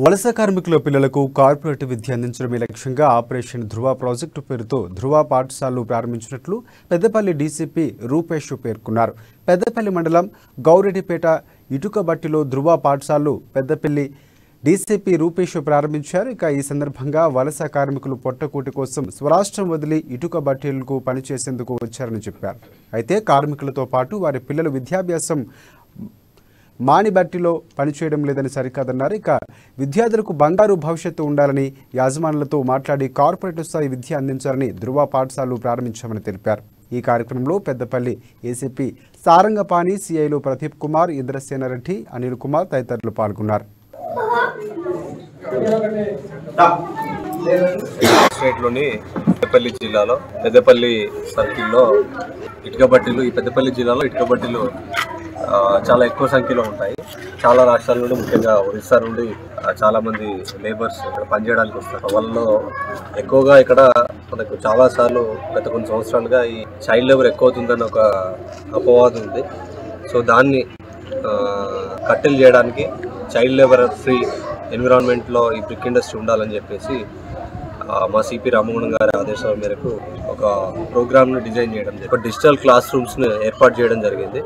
వలస కార్మికుల పిల్లలకు కార్పొరేట్ విద్య అందించడమే లక్ష్యంగా ఆపరేషన్ ధృవ ప్రాజెక్టు పేరుతో ధృవ పాఠశాలలు ప్రారంభించినట్లు పెద్దపల్లి డీసీపీ రూపేష్ పేర్కొన్నారు. పెద్దపల్లి మండలం గౌరెడ్డిపేట ఇటుకబట్టిలో ధృవ పాఠశాలలు పెద్దపల్లి డీసీపీ రూపేష్ ప్రారంభించారు. ఇక ఈ సందర్భంగా వలస కార్మికులు పొట్టకూటి కోసం స్వరాష్ట్రం వదిలి ఇటుకబట్టీలకు పనిచేసేందుకు వచ్చారని చెప్పారు. అయితే కార్మికులతో పాటు వారి పిల్లల విద్యాభ్యాసం మానిబట్టిలో పనిచేయడం లేదని సరికాదన్నారు. ఇక విద్యార్థులకు బంగారు భవిష్యత్తు ఉండాలని యాజమానులతో మాట్లాడి కార్పొరేట్ స్థాయి విద్య అందించాలని ధృవ పాఠశాలలు ప్రారంభించామని తెలిపారు. ఈ కార్యక్రమంలో పెద్దపల్లి ఏసీపీ సారంగపాణి, సిఐలు ప్రదీప్ కుమార్, ఇంద్రసేనారెడ్డి, అనిల్ కుమార్ తదితరులు పాల్గొన్నారు. స్టేట్లోని పెద్దపల్లి జిల్లాలో పెద్దపల్లి సర్కిల్లో ఇటుకబట్టీలు ఈ పెద్దపల్లి జిల్లాలో ఇటుకబట్టీలు చాలా ఎక్కువ సంఖ్యలో ఉంటాయి. చాలా రాష్ట్రాల నుండి, ముఖ్యంగా ఒరిస్సా నుండి చాలా మంది లేబర్స్ ఇక్కడ పనిచేయడానికి వస్తారు. వాళ్ళలో ఎక్కువగా ఇక్కడ మనకు చాలాసార్లు గత కొన్ని సంవత్సరాలుగా ఈ చైల్డ్ లేబర్ ఎక్కువ అవుతుందని ఒక అపవాదం ఉంది. సో దాన్ని కట్టెలు చేయడానికి చైల్డ్ లేబర్ ఫ్రీ ఎన్విరాన్మెంట్లో ఈ బ్రిక్ ఇండస్ట్రీ ఉండాలని చెప్పేసి మా సిపి రామగుణం గారి ఆదేశాల మేరకు ఒక ప్రోగ్రామ్ని డిజైన్ చేయడం జరిగింది. ఒక డిజిటల్ క్లాస్ రూమ్స్ని ఏర్పాటు చేయడం జరిగింది.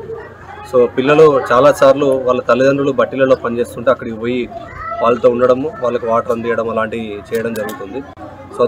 సో పిల్లలు చాలాసార్లు వాళ్ళ తల్లిదండ్రులు బట్టీలలో పనిచేస్తుంటే అక్కడికి పోయి వాళ్ళతో ఉండడము, వాళ్ళకి వాటర్ అందియడం అలాంటివి చేయడం జరుగుతుంది. సో